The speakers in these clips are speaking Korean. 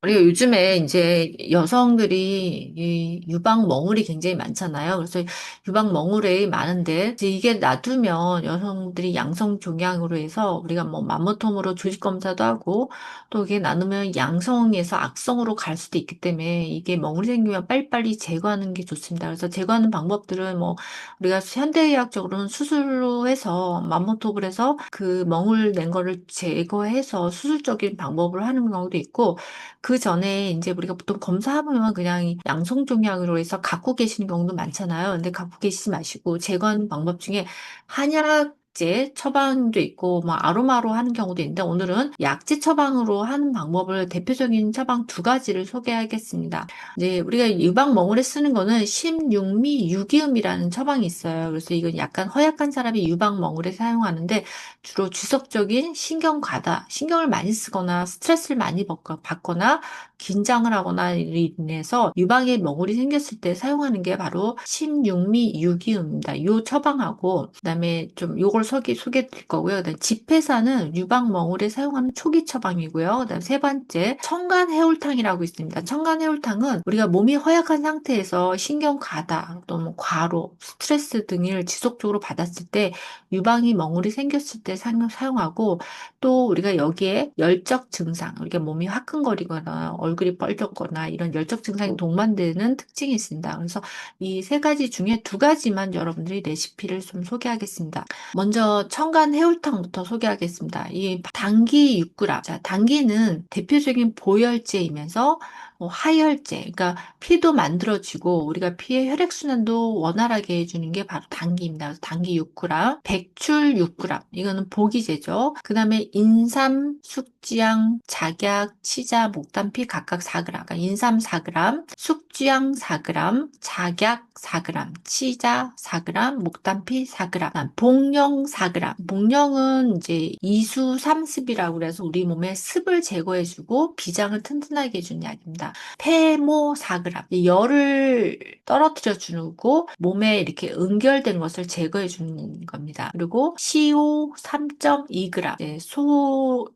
우리가 요즘에 이제 여성들이 이 유방 멍울이 굉장히 많잖아요. 그래서 유방 멍울이 많은데 이제 이게 놔두면 여성들이 양성 종양으로 해서 우리가 뭐 맘모톰으로 조직 검사도 하고 또 이게 나누면 양성에서 악성으로 갈 수도 있기 때문에 이게 멍울이 생기면 빨리빨리 제거하는 게 좋습니다. 그래서 제거하는 방법들은 뭐 우리가 현대의학적으로는 수술로 해서 맘모톱을 해서 그 멍울 낸 거를 제거해서 수술적인 방법을 하는 경우도 있고 그 전에 이제 우리가 보통 검사하면 그냥 이 양성종양으로 해서 갖고 계시는 경우도 많잖아요. 근데 갖고 계시지 마시고 제거하는 방법 중에 한약제 처방도 있고 뭐 아로마로 하는 경우도 있는데 오늘은 약제 처방으로 하는 방법을 대표적인 처방 두 가지를 소개하겠습니다. 이제 우리가 유방멍울에 쓰는 거는 심육미 유기음이라는 처방이 있어요. 그래서 이건 약간 허약한 사람이 유방멍울에 사용하는데 주로 주석적인 신경 과다, 신경을 많이 쓰거나 스트레스를 많이 받거나 긴장을 하거나 이로 인해서 유방에 멍울이 생겼을 때 사용하는 게 바로 심육미 유기음입니다. 이 처방하고 그다음에 좀 요걸 소개해 드릴 거고요. 그다음에 집회사는 유방 멍울에 사용하는 초기 처방이고요. 그다음에 세 번째 청간 해울탕이라고 있습니다. 청간 해울탕은 우리가 몸이 허약한 상태에서 신경 과다, 또는 과로, 스트레스 등을 지속적으로 받았을 때 유방이 멍울이 생겼을 때 사용하고 또 우리가 여기에 열적 증상, 우리가 몸이 화끈거리거나 얼굴이 뻘겋거나 이런 열적 증상이 동반되는 특징이 있습니다. 그래서 이 세 가지 중에 두 가지만 여러분들이 레시피를 좀 소개하겠습니다. 먼저 청간 해울탕부터 소개하겠습니다. 이 당귀 6g. 자, 당귀는 대표적인 보혈제이면서 하혈제, 그러니까 피도 만들어지고 우리가 피의 혈액순환도 원활하게 해주는 게 바로 당귀입니다. 그래서 당귀 6g, 백출 6g, 이거는 보기제죠. 그 다음에 인삼, 숙지향, 작약, 치자, 목단피 각각 4g, 그러니까 인삼 4g, 숙지향 4g, 작약 4g, 치자 4g, 목단피 4g, 복령 4g. 복령은 이제 이수 30이라고 그래서 우리 몸에 습을 제거해주고 비장을 튼튼하게 해주는 약입니다. 페모 4g. 열을 떨어뜨려 주고 몸에 이렇게 응결된 것을 제거해 주는 겁니다. 그리고 CO 3.2g.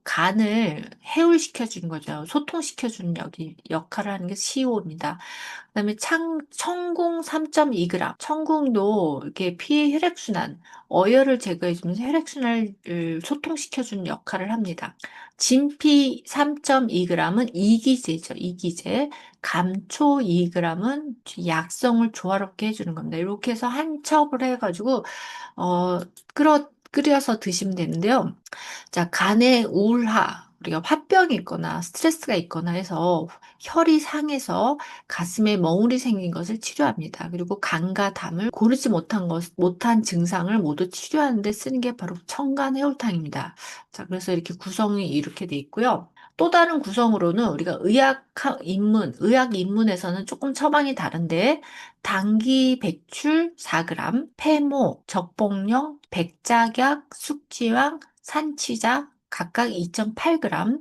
간을 해울시켜 주는 거죠. 소통시켜 주는 역할을 하는 게 CO입니다. 그다음에 청궁 3.2g. 청궁도 이렇게 피의 혈액순환, 어혈을 제거해주면서 혈액순환을 소통시켜주는 역할을 합니다. 진피 3.2g은 이기제죠. 이기제. 감초 2g은 약성을 조화롭게 해주는 겁니다. 이렇게 해서 한 첩을 해가지고 어, 끓여서 드시면 되는데요. 자, 간의 우울화, 우리가 화병이 있거나 스트레스가 있거나 해서 혈이 상해서 가슴에 멍울이 생긴 것을 치료합니다. 그리고 간과 담을 고르지 못한 증상을 모두 치료하는 데 쓰는 게 바로 청간 해울탕입니다. 자, 그래서 이렇게 구성이 이렇게 돼 있고요. 또 다른 구성으로는 우리가 의학 입문에서는 조금 처방이 다른데 당귀 백출 4g, 패모, 적봉령, 백작약, 숙지황, 산치자 각각 2.8g,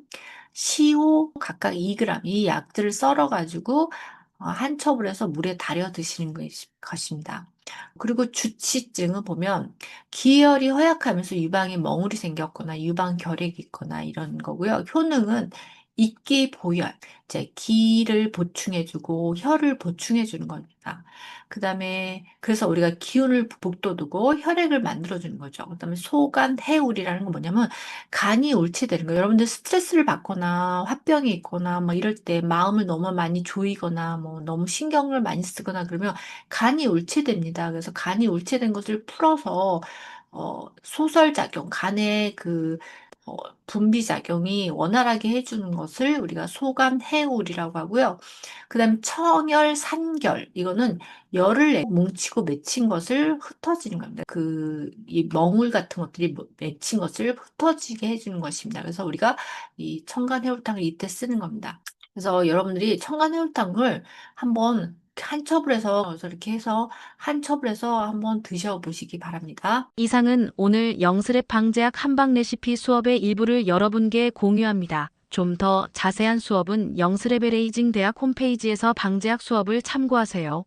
시호 각각 2g 이 약들을 썰어가지고 한 첩을 해서 물에 달여 드시는 것입니다. 그리고 주치증은 보면 기혈이 허약하면서 유방에 멍울이 생겼거나 유방 결핵이 있거나 이런 거고요. 효능은 익기 보혈, 이제 기를 보충해주고 혈을 보충해주는 겁니다. 그 다음에 그래서 우리가 기운을 북돋우고 혈액을 만들어주는 거죠. 그 다음에 소간 해울이라는 건 뭐냐면 간이 옳지되는 거예요. 여러분들 스트레스를 받거나 화병이 있거나 뭐 이럴 때 마음을 너무 많이 조이거나 뭐 너무 신경을 많이 쓰거나 그러면 간이 옳지됩니다. 그래서 간이 옳지된 것을 풀어서 소설작용, 간의 어, 분비작용이 원활하게 해주는 것을 우리가 소간해울이라고 하고요. 그 다음 청열, 산결. 이거는 열을 뭉치고 맺힌 것을 흩어지는 겁니다. 이 멍울 같은 것들이 맺힌 것을 흩어지게 해주는 것입니다. 그래서 우리가 이 청간해울탕을 이때 쓰는 겁니다. 그래서 여러분들이 청간해울탕을 한번 한 첩을 해서 이렇게 해서 한 첩을 해서 한번 드셔보시기 바랍니다. 이상은 오늘 영스랩 방제학 한방 레시피 수업의 일부를 여러분께 공유합니다. 좀 더 자세한 수업은 영스랩 레이징 대학 홈페이지에서 방제학 수업을 참고하세요.